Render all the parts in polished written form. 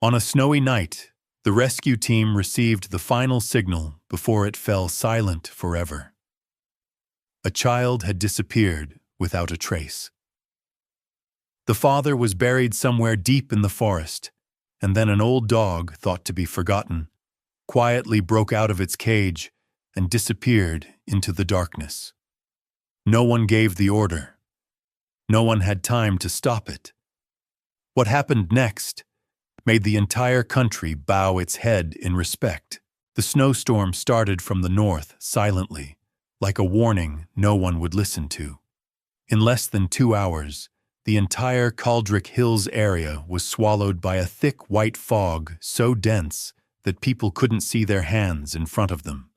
On a snowy night, the rescue team received the final signal before it fell silent forever. A child had disappeared without a trace. The father was buried somewhere deep in the forest, and then an old dog, thought to be forgotten, quietly broke out of its cage and disappeared into the darkness. No one gave the order. No one had time to stop it. What happened next made the entire country bow its head in respect. The snowstorm started from the north silently, like a warning no one would listen to. In less than 2 hours, the entire Caldric Hills area was swallowed by a thick white fog so dense that people couldn't see their hands in front of them.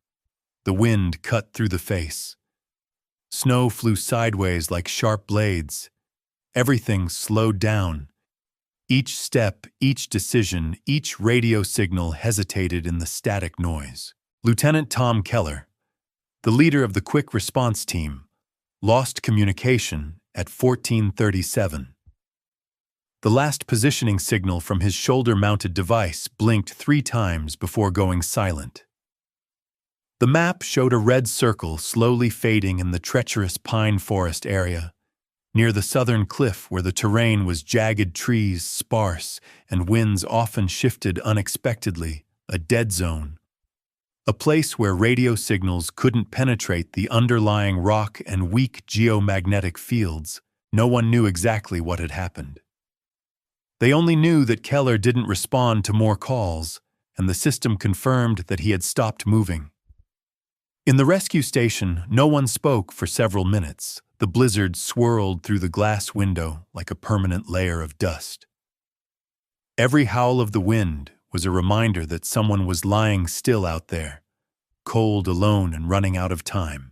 The wind cut through the face. Snow flew sideways like sharp blades. Everything slowed down. Each step, each decision, each radio signal hesitated in the static noise. Lieutenant Tom Keller, the leader of the quick response team, lost communication at 14:37. The last positioning signal from his shoulder-mounted device blinked 3 times before going silent. The map showed a red circle slowly fading in the treacherous pine forest area, near the southern cliff where the terrain was jagged trees, sparse, and winds often shifted unexpectedly, a dead zone. A place where radio signals couldn't penetrate the underlying rock and weak geomagnetic fields. No one knew exactly what had happened. They only knew that Keller didn't respond to more calls, and the system confirmed that he had stopped moving. In the rescue station, no one spoke for several minutes. The blizzard swirled through the glass window like a permanent layer of dust. Every howl of the wind was a reminder that someone was lying still out there, cold, alone, and running out of time.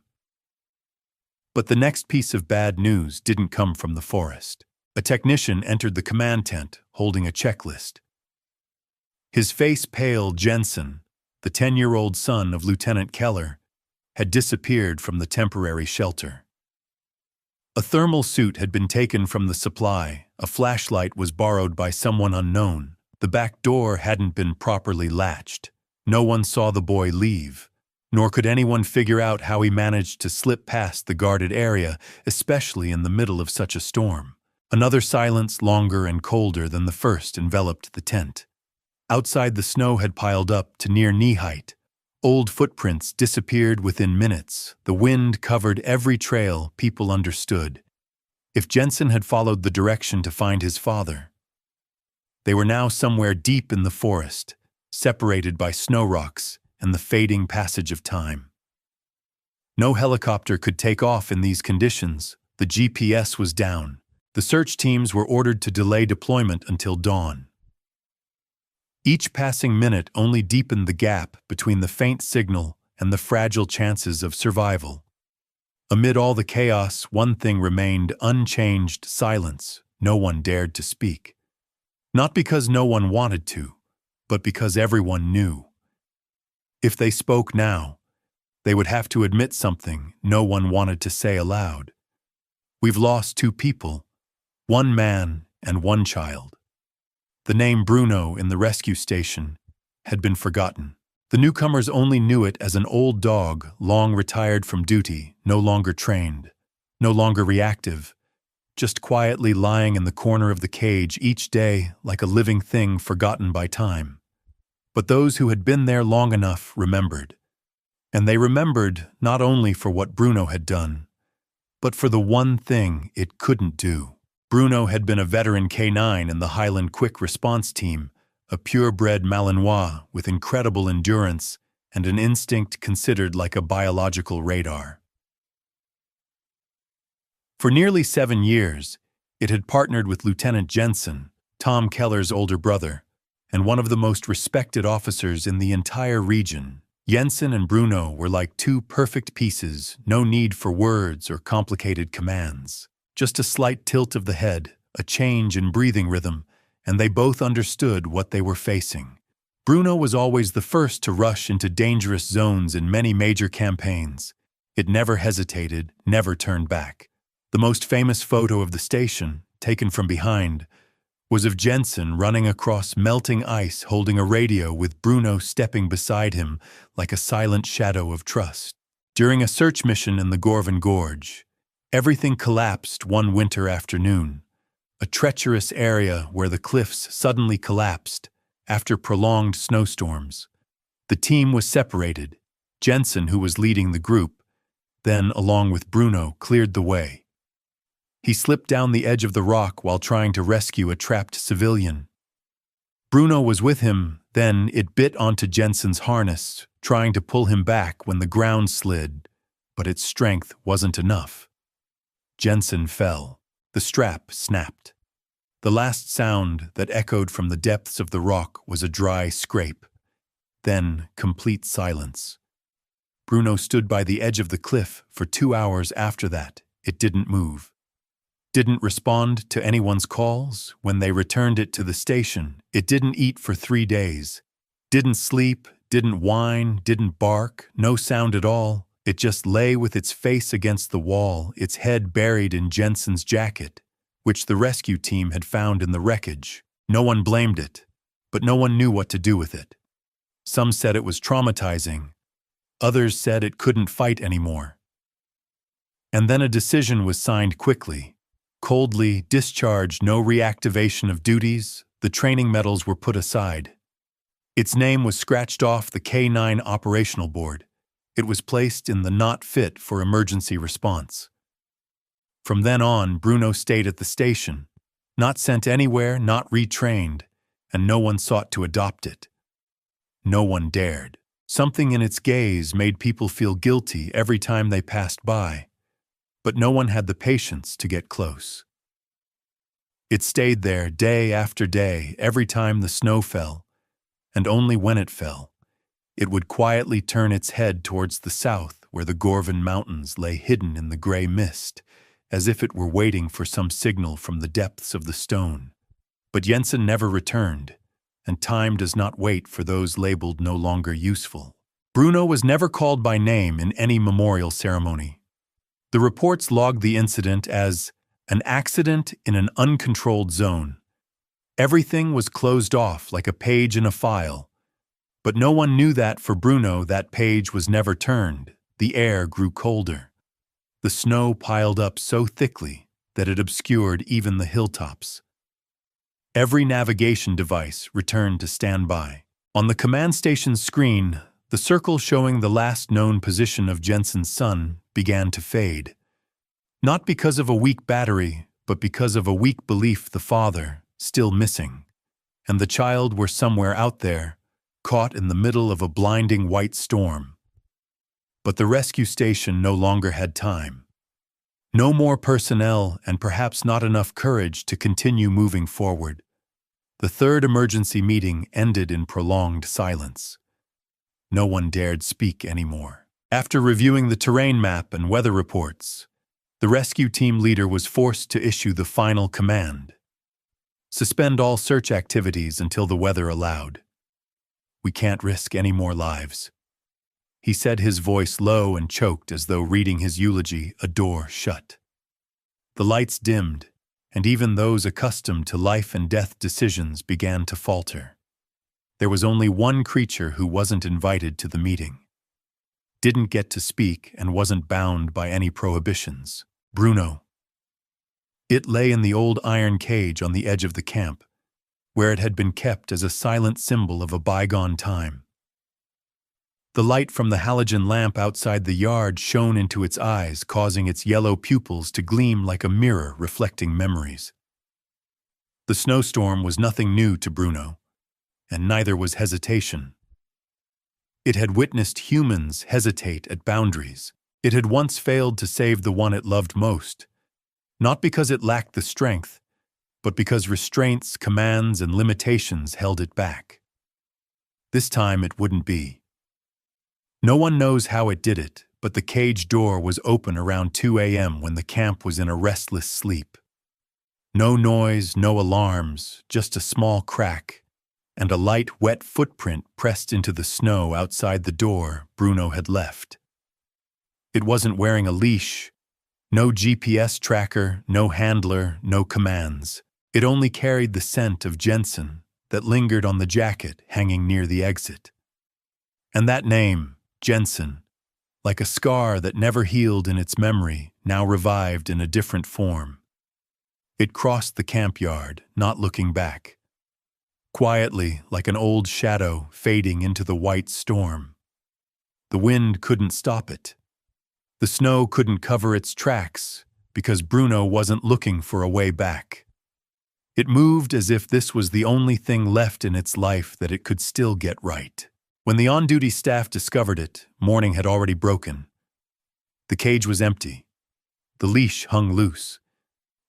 But the next piece of bad news didn't come from the forest. A technician entered the command tent, holding a checklist. His face pale, Jensen, the 10-year-old son of Lieutenant Keller, had disappeared from the temporary shelter. A thermal suit had been taken from the supply, a flashlight was borrowed by someone unknown, the back door hadn't been properly latched. No one saw the boy leave, nor could anyone figure out how he managed to slip past the guarded area, especially in the middle of such a storm. Another silence, longer and colder than the first, enveloped the tent. Outside, the snow had piled up to near knee-height. Old footprints disappeared within minutes. The wind covered every trail. People understood. If Jensen had followed the direction to find his father, they were now somewhere deep in the forest, separated by snow rocks and the fading passage of time. No helicopter could take off in these conditions. The GPS was down. The search teams were ordered to delay deployment until dawn. Each passing minute only deepened the gap between the faint signal and the fragile chances of survival. Amid all the chaos, one thing remained unchanged: silence. No one dared to speak. Not because no one wanted to, but because everyone knew. If they spoke now, they would have to admit something no one wanted to say aloud. We've lost 2 people, 1 man and 1 child. The name Bruno in the rescue station had been forgotten. The newcomers only knew it as an old dog, long retired from duty, no longer trained, no longer reactive, just quietly lying in the corner of the cage each day like a living thing forgotten by time. But those who had been there long enough remembered. And they remembered not only for what Bruno had done, but for the one thing it couldn't do. Bruno had been a veteran K9 in the Highland Quick Response Team, a purebred Malinois with incredible endurance and an instinct considered like a biological radar. For nearly 7 years, it had partnered with Lieutenant Jensen, Tom Keller's older brother, and one of the most respected officers in the entire region. Jensen and Bruno were like 2 perfect pieces, no need for words or complicated commands. Just a slight tilt of the head, a change in breathing rhythm, and they both understood what they were facing. Bruno was always the first to rush into dangerous zones in many major campaigns. It never hesitated, never turned back. The most famous photo of the station, taken from behind, was of Jensen running across melting ice holding a radio with Bruno stepping beside him like a silent shadow of trust. During a search mission in the Gorvan Gorge, everything collapsed one winter afternoon, a treacherous area where the cliffs suddenly collapsed after prolonged snowstorms. The team was separated. Jensen, who was leading the group, then, along with Bruno, cleared the way. He slipped down the edge of the rock while trying to rescue a trapped civilian. Bruno was with him, then it bit onto Jensen's harness, trying to pull him back when the ground slid, but its strength wasn't enough. Jensen fell. The strap snapped. The last sound that echoed from the depths of the rock was a dry scrape. Then complete silence. Bruno stood by the edge of the cliff for 2 hours after that. It didn't move. Didn't respond to anyone's calls when they returned it to the station. It didn't eat for 3 days. Didn't sleep, didn't whine, didn't bark, no sound at all. It just lay with its face against the wall, its head buried in Jensen's jacket, which the rescue team had found in the wreckage. No one blamed it, but no one knew what to do with it. Some said it was traumatizing. Others said it couldn't fight anymore. And then a decision was signed quickly. Coldly discharged, no reactivation of duties, the training medals were put aside. Its name was scratched off the K9 operational board. It was placed in the not fit for emergency response. From then on, Bruno stayed at the station, not sent anywhere, not retrained, and no one sought to adopt it. No one dared. Something in its gaze made people feel guilty every time they passed by, but no one had the patience to get close. It stayed there day after day, every time the snow fell, and only when it fell. It would quietly turn its head towards the south, where the Gorvan Mountains lay hidden in the gray mist, as if it were waiting for some signal from the depths of the stone. But Jensen never returned, and time does not wait for those labeled no longer useful. Bruno was never called by name in any memorial ceremony. The reports logged the incident as an accident in an uncontrolled zone. Everything was closed off like a page in a file. But no one knew that for Bruno that page was never turned. The air grew colder. The snow piled up so thickly that it obscured even the hilltops. Every navigation device returned to standby. On the command station's screen, the circle showing the last known position of Jensen's son began to fade. Not because of a weak battery, but because of a weak belief the father, still missing, and the child were somewhere out there, caught in the middle of a blinding white storm. But the rescue station no longer had time. No more personnel and perhaps not enough courage to continue moving forward. The third emergency meeting ended in prolonged silence. No one dared speak anymore. After reviewing the terrain map and weather reports, the rescue team leader was forced to issue the final command. Suspend all search activities until the weather allowed. We can't risk any more lives. He said, his voice low and choked as though reading his eulogy, a door shut. The lights dimmed, and even those accustomed to life and death decisions began to falter. There was only one creature who wasn't invited to the meeting. Didn't get to speak and wasn't bound by any prohibitions. Bruno. It lay in the old iron cage on the edge of the camp, where it had been kept as a silent symbol of a bygone time. The light from the halogen lamp outside the yard shone into its eyes, causing its yellow pupils to gleam like a mirror reflecting memories. The snowstorm was nothing new to Bruno, and neither was hesitation. It had witnessed humans hesitate at boundaries. It had once failed to save the one it loved most, not because it lacked the strength, but because restraints, commands, and limitations held it back. This time it wouldn't be. No one knows how it did it, but the cage door was open around 2 a.m. when the camp was in a restless sleep. No noise, no alarms, just a small crack, and a light, wet footprint pressed into the snow outside the door Bruno had left. It wasn't wearing a leash, no GPS tracker, no handler, no commands. It only carried the scent of Jensen that lingered on the jacket hanging near the exit. And that name, Jensen, like a scar that never healed in its memory, now revived in a different form. It crossed the camp yard, not looking back. Quietly, like an old shadow fading into the white storm. The wind couldn't stop it. The snow couldn't cover its tracks, because Bruno wasn't looking for a way back. It moved as if this was the only thing left in its life that it could still get right. When the on-duty staff discovered it, morning had already broken. The cage was empty. The leash hung loose,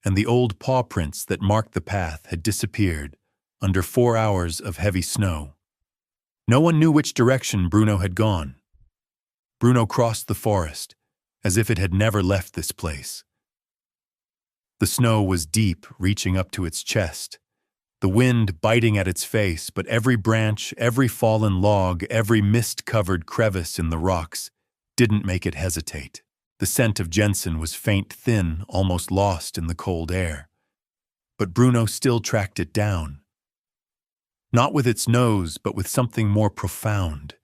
and the old paw prints that marked the path had disappeared under 4 hours of heavy snow. No one knew which direction Bruno had gone. Bruno crossed the forest, as if it had never left this place. The snow was deep, reaching up to its chest, the wind biting at its face, but every branch, every fallen log, every mist-covered crevice in the rocks didn't make it hesitate. The scent of Jensen was faint, thin, almost lost in the cold air. But Bruno still tracked it down. Not with its nose, but with something more profound.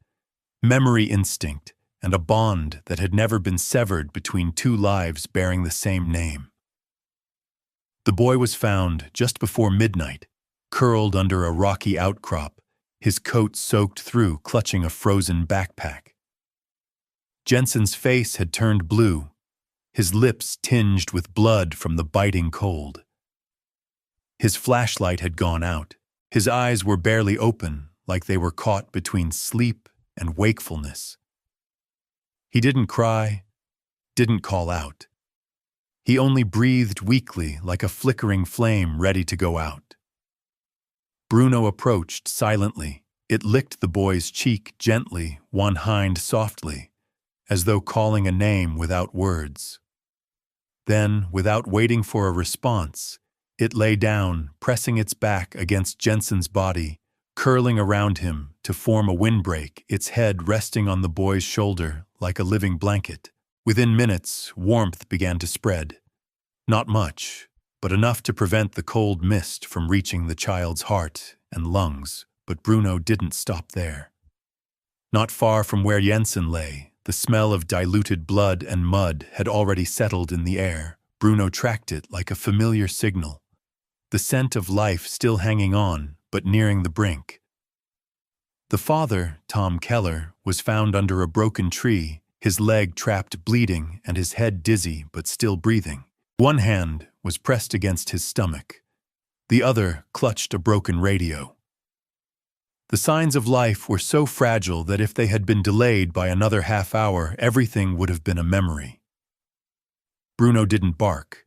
Memory instinct and a bond that had never been severed between two lives bearing the same name. The boy was found just before midnight, curled under a rocky outcrop, his coat soaked through, clutching a frozen backpack. Jensen's face had turned blue, his lips tinged with blood from the biting cold. His flashlight had gone out. His eyes were barely open, like they were caught between sleep and wakefulness. He didn't cry, didn't call out. He only breathed weakly, like a flickering flame ready to go out. Bruno approached silently. It licked the boy's cheek gently, one hind softly, as though calling a name without words. Then, without waiting for a response, it lay down, pressing its back against Jensen's body, curling around him to form a windbreak, its head resting on the boy's shoulder like a living blanket. Within minutes, warmth began to spread. Not much, but enough to prevent the cold mist from reaching the child's heart and lungs. But Bruno didn't stop there. Not far from where Jensen lay, the smell of diluted blood and mud had already settled in the air. Bruno tracked it like a familiar signal. The scent of life still hanging on, but nearing the brink. The father, Tom Keller, was found under a broken tree, his leg trapped bleeding and his head dizzy but still breathing. One hand was pressed against his stomach. The other clutched a broken radio. The signs of life were so fragile that if they had been delayed by another half hour, everything would have been a memory. Bruno didn't bark.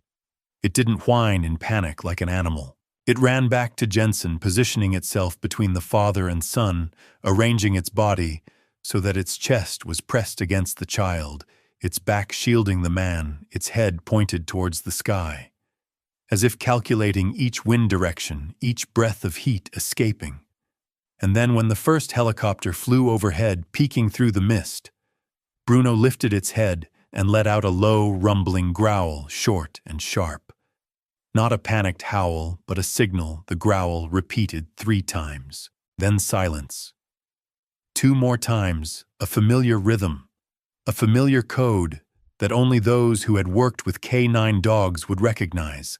It didn't whine in panic like an animal. It ran back to Jensen, positioning itself between the father and son, arranging its body so that its chest was pressed against the child, its back shielding the man, its head pointed towards the sky, as if calculating each wind direction, each breath of heat escaping. And then when the first helicopter flew overhead, peeking through the mist, Bruno lifted its head and let out a low, rumbling growl, short and sharp. Not a panicked howl, but a signal, the growl repeated 3 times. Then silence. 2 more times, a familiar rhythm, a familiar code that only those who had worked with K9 dogs would recognize.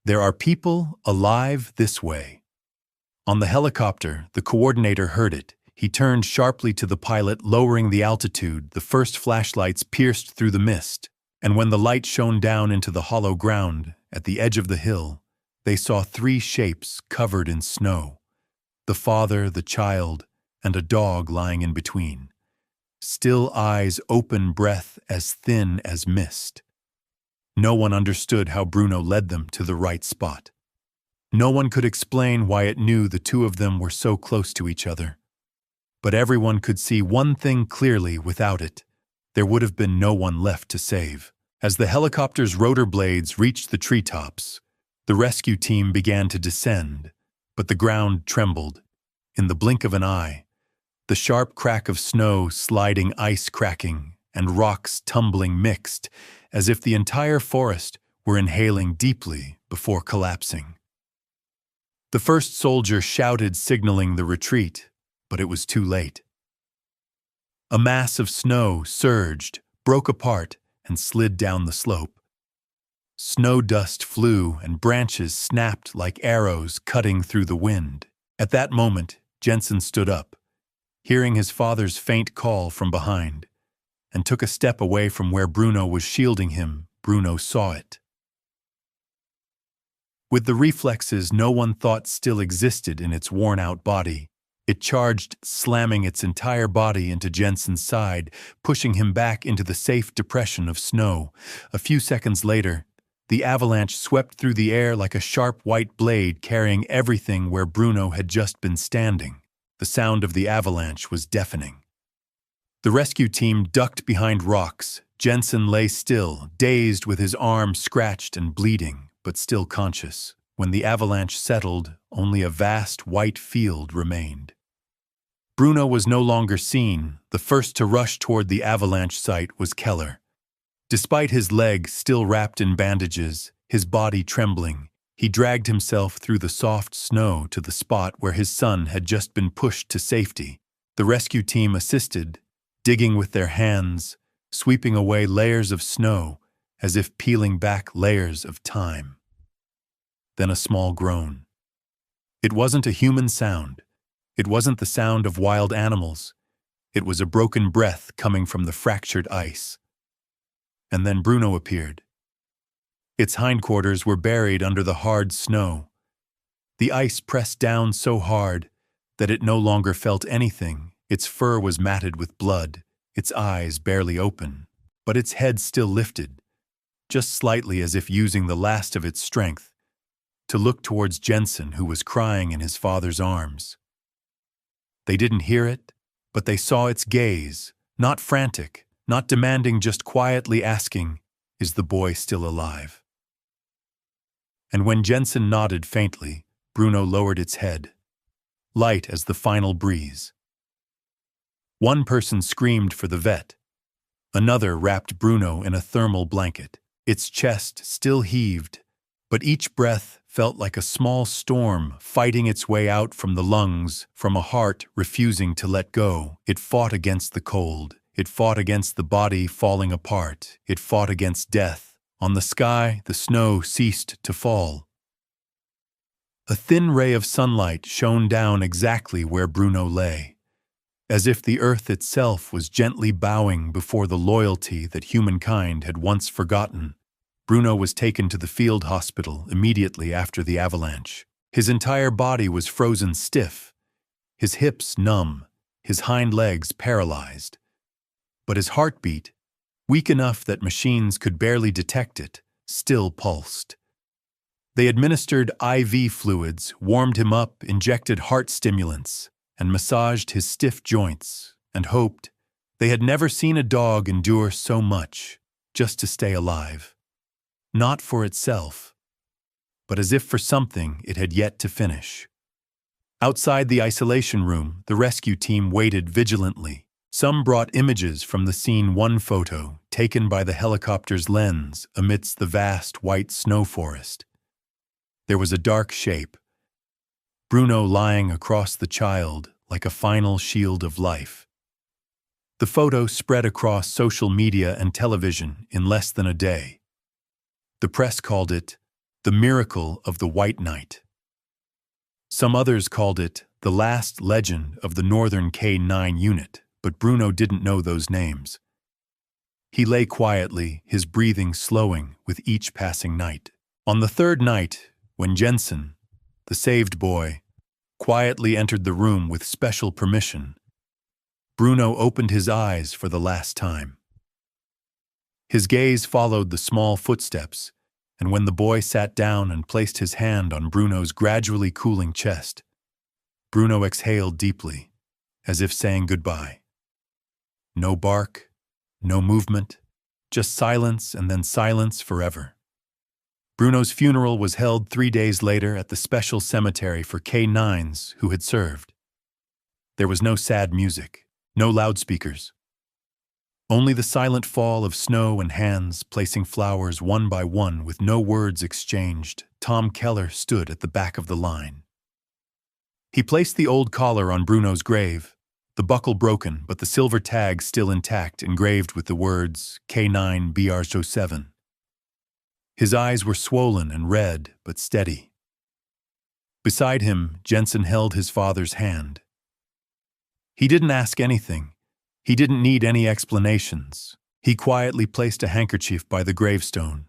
There are people alive this way. On the helicopter, the coordinator heard it. He turned sharply to the pilot, lowering the altitude. The first flashlights pierced through the mist, and when the light shone down into the hollow ground at the edge of the hill, they saw 3 shapes covered in snow. The father, the child, and a dog lying in between. Still eyes, open breath as thin as mist. No one understood how Bruno led them to the right spot. No one could explain why it knew the 2 of them were so close to each other. But everyone could see one thing clearly: without it, there would have been no one left to save. As the helicopter's rotor blades reached the treetops, the rescue team began to descend, but the ground trembled. In the blink of an eye, the sharp crack of snow, sliding ice cracking, and rocks tumbling mixed, as if the entire forest were inhaling deeply before collapsing. The first soldier shouted, signaling the retreat, but it was too late. A mass of snow surged, broke apart, and slid down the slope. Snow dust flew and branches snapped like arrows cutting through the wind. At that moment, Jensen stood up, hearing his father's faint call from behind, and took a step away from where Bruno was shielding him. Bruno saw it. With the reflexes no one thought still existed in its worn-out body, it charged, slamming its entire body into Jensen's side, pushing him back into the safe depression of snow. A few seconds later, the avalanche swept through the air like a sharp white blade, carrying everything where Bruno had just been standing. The sound of the avalanche was deafening. The rescue team ducked behind rocks. Jensen lay still, dazed with his arm scratched and bleeding, but still conscious. When the avalanche settled, only a vast white field remained. Bruno was no longer seen. The first to rush toward the avalanche site was Keller. Despite his leg still wrapped in bandages, his body trembling, he dragged himself through the soft snow to the spot where his son had just been pushed to safety. The rescue team assisted, digging with their hands, sweeping away layers of snow as if peeling back layers of time. Then a small groan. It wasn't a human sound. It wasn't the sound of wild animals. It was a broken breath coming from the fractured ice. And then Bruno appeared. Its hindquarters were buried under the hard snow. The ice pressed down so hard that it no longer felt anything. Its fur was matted with blood, its eyes barely open, but its head still lifted, just slightly as if using the last of its strength, to look towards Jensen, who was crying in his father's arms. They didn't hear it, but they saw its gaze, not frantic, not demanding, just quietly asking, "Is the boy still alive?" And when Jensen nodded faintly, Bruno lowered its head, light as the final breeze. One person screamed for the vet. Another wrapped Bruno in a thermal blanket. Its chest still heaved, but each breath felt like a small storm fighting its way out from the lungs, from a heart refusing to let go. It fought against the cold. It fought against the body falling apart. It fought against death. On the sky, the snow ceased to fall. A thin ray of sunlight shone down exactly where Bruno lay, as if the earth itself was gently bowing before the loyalty that humankind had once forgotten. Bruno was taken to the field hospital immediately after the avalanche. His entire body was frozen stiff, his hips numb, his hind legs paralyzed. But his heartbeat, weak enough that machines could barely detect it, still pulsed. They administered IV fluids, warmed him up, injected heart stimulants, and massaged his stiff joints, and hoped. They had never seen a dog endure so much, just to stay alive. Not for itself, but as if for something it had yet to finish. Outside the isolation room, the rescue team waited vigilantly. Some brought images from the scene. One photo, taken by the helicopter's lens amidst the vast white snow forest. There was a dark shape, Bruno lying across the child like a final shield of life. The photo spread across social media and television in less than a day. The press called it the miracle of the White Knight. Some others called it the last legend of the Northern K-9 unit, but Bruno didn't know those names. He lay quietly, his breathing slowing with each passing night. On the third night, when Jensen, the saved boy, quietly entered the room with special permission, Bruno opened his eyes for the last time. His gaze followed the small footsteps, and when the boy sat down and placed his hand on Bruno's gradually cooling chest, Bruno exhaled deeply, as if saying goodbye. No bark, no movement, just silence and then silence forever. Bruno's funeral was held 3 days later at the special cemetery for K-9s who had served. There was no sad music, no loudspeakers. Only the silent fall of snow and hands placing flowers one by one with no words exchanged. Tom Keller stood at the back of the line. He placed the old collar on Bruno's grave, the buckle broken but the silver tag still intact, engraved with the words K9 BR07. His eyes were swollen and red but steady. Beside him, Jensen held his father's hand. He didn't ask anything. He didn't need any explanations. He quietly placed a handkerchief by the gravestone,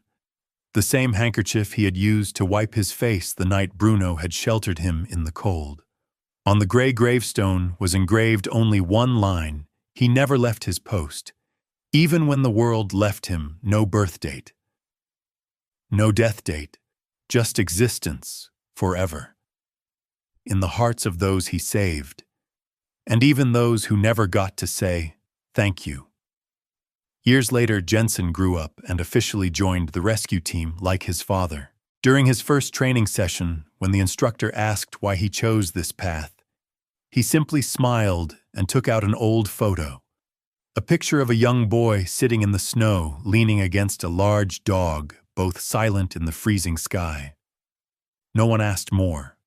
the same handkerchief he had used to wipe his face the night Bruno had sheltered him in the cold. On the gray gravestone was engraved only one line: he never left his post. Even when the world left him, no birth date, no death date, just existence forever. In the hearts of those he saved, and even those who never got to say thank you. Years later, Jensen grew up and officially joined the rescue team like his father. During his first training session, when the instructor asked why he chose this path, he simply smiled and took out an old photo. A picture of a young boy sitting in the snow, leaning against a large dog, both silent in the freezing sky. No one asked more.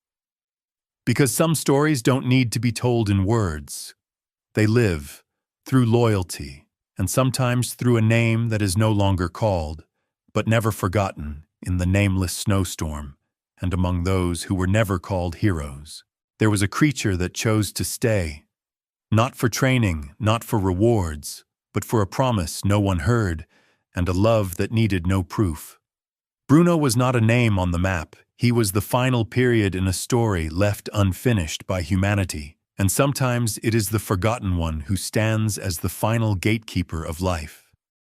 Because some stories don't need to be told in words. They live through loyalty, and sometimes through a name that is no longer called, but never forgotten in the nameless snowstorm, and among those who were never called heroes. There was a creature that chose to stay, not for training, not for rewards, but for a promise no one heard, and a love that needed no proof. Bruno was not a name on the map. He was the final period in a story left unfinished by humanity, and sometimes it is the forgotten one who stands as the final gatekeeper of life.